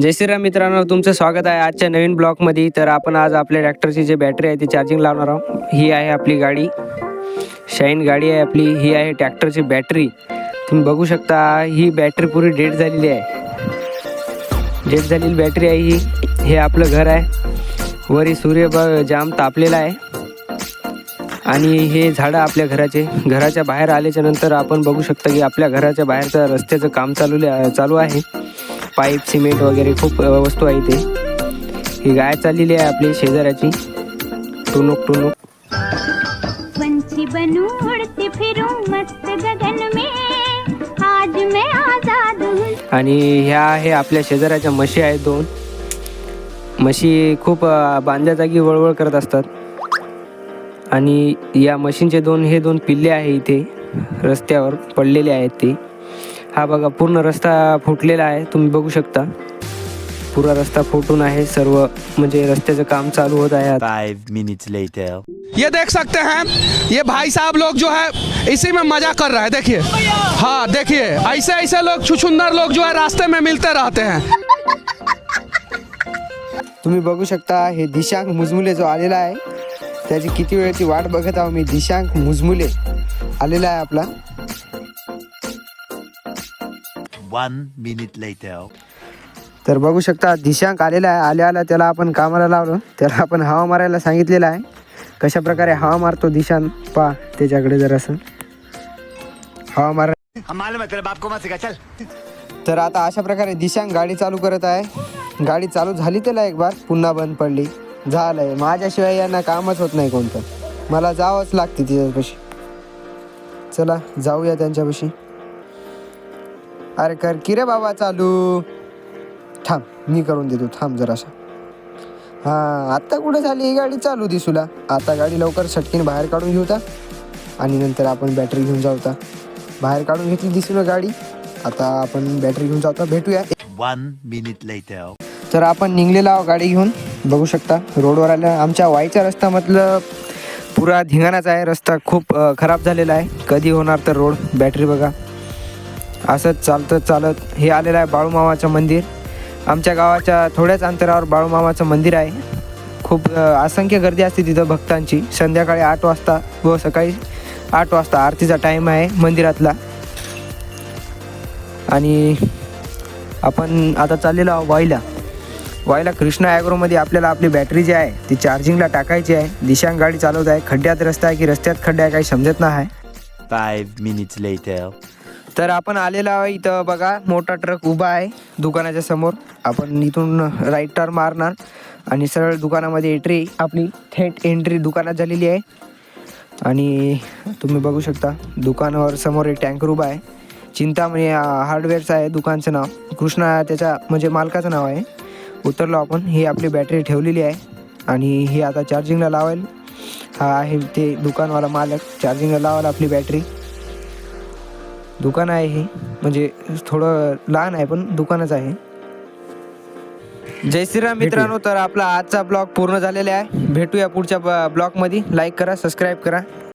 जय श्रीराम मित्रांनो, तुमचं स्वागत आहे आजच्या नवीन ब्लॉगमध्ये. तर आपण आज आपल्या ट्रॅक्टरची जी बॅटरी आहे ती चार्जिंग लावणार आहोत. ही आहे आपली गाडी, शाईन गाडी आहे आपली. ही आहे ट्रॅक्टरची बॅटरी. तुम्ही बघू शकता ही बॅटरी पुरी डेड झालेली आहे. डेड झालेली बॅटरी आहे ही. हे आपलं घर आहे. वरी सूर्य जाम तापलेला आहे आणि हे झाडं आपल्या घराच्या बाहेर आल्याच्या नंतर आपण बघू शकता की आपल्या घराच्या बाहेरचं रस्त्याचं काम चालू आहे. पाईप सिमेंट वगैरे खूप वस्तू आहे इथे. ही गाय चाललेली आहे आपली शेजाऱ्याची. टुनुक टुनुक पंछी बनूं उड़ती फिरूं मस्त गगन में, आज मैं आजाद हूँ. आणि ह्या आहे आपल्या शेजाऱ्याच्या म्हशी आहेत 2 म्हशी. खूप बांधल्या जागी वळवळ करत असतात आणि या म्हशींचे 2 पिल्ले आहे इथे रस्त्यावर पडलेले आहेत ते. हा बघा पूर्ण रस्ता फुटलेला आहे. तुम्ही बघू शकता पूरा रस्ता फुटून आहे सर्व. म्हणजे रस्त्याचं काम चालू होत आहे. 5 minutes later. ये देख सकते हैं, ये भाई साहब लोग जो है इसी में मजा कर रहा है. देखिए, हाँ देखिए, ऐसे ऐसे लोग छुछुंदर लोग जो है रास्ते में मिलते रहते हैं. तुम्ही बघू शकता हे दिशांक मुजमुले जो आलेला आहे त्याची किती वेळची वाट बघत आहो मी. दिशांक मुजमुले आलेला आहे आपला. 1 minute later. तर बघू शकता दिशांक आलेला आहे. आल्या त्याला आपण कामाला लावलं. त्याला आपण हवा मारायला सांगितलेलं आहे. कशा प्रकारे हवा मारतो दिशांक पा त्याच्याकडे जरासं हवा मार. तर आता अशा प्रकारे दिशांक गाडी चालू करत आहे. गाडी चालू झाली त्याला एक बार, पुन्हा बंद पडली. झालंय माझ्याशिवाय यांना कामच होत नाही कोणतं. मला जावंच लागते तिच्यापाशी. चला जाऊया त्यांच्यापाशी. अरे कर की रे बाबा चालू. थांब मी करून देतो, थांब जरासा. हां आत्ता कुठं झाली ही गाडी चालू दिसूला. आता गाडी लवकर सटकीन बाहेर काढून घेऊता आणि नंतर आपण बॅटरी घेऊन जाऊता. बाहेर काढून घेतली दिसूला गाडी. आता आपण बॅटरी घेऊन जाऊता. भेटूया 1 minute later. तर आपण निघलेलो आहोत गाडी घेऊन. बघू शकता रोडवर आल्या. आमच्या वाईच्या रस्त्यामधलं पुरा धिंगाणाच आहे. रस्ता खूप खराब झालेला आहे. कधी होणार तर रोड. बॅटरी बघा असंच चालत हे आलेलं आहे बाळूमामाचं मंदिर. आमच्या गावाच्या थोड्याच अंतरावर बाळूमामाचं मंदिर आहे. खूप असंख्य गर्दी असते तिथं भक्तांची. संध्याकाळी 8 वाजता व सकाळी 8 वाजता आरतीचा टाईम आहे मंदिरातला. आणि आपण आता चाललेलो आहोत वाईला कृष्णा ॲग्रोमध्ये. आपल्याला आपली बॅटरी जी आहे ती चार्जिंगला टाकायची आहे. दिशांक गाडी चालवत आहे. खड्ड्यात रस्ता आहे की रस्त्यात खड्डा आहे काही समजत नाही. 5 minutes later. तर आपण आलेलो आहे इथं बघा. मोठा ट्रक उभा आहे दुकानाच्या समोर. आपण इथून राईट टर्न मारणार आणि सरळ दुकानामध्ये एंट्री. आपली थेट एंट्री दुकानात झालेली आहे. आणि तुम्ही बघू शकता दुकानावर समोर एक टँकर उभा आहे. चिंतामणी हार्डवेअरचं आहे दुकानचं नाव. कृष्णा त्याच्या म्हणजे मालकाचं नाव आहे. उतरलो आपण. ही आपली बॅटरी ठेवलेली आहे आणि ही आता चार्जिंगला लावायला. हा आहे ते दुकानवाला मालक. चार्जिंगला लावायला आपली बॅटरी. दुकान आहे हे, म्हणजे थोडं लहान आहे पण दुकानच आहे. जय श्रीराम मित्रांनो. तर आपला आजचा ब्लॉग पूर्ण झालेला आहे. भेटूया पुढच्या ब्लॉगमध्ये. लाईक करा, सबस्क्राईब करा.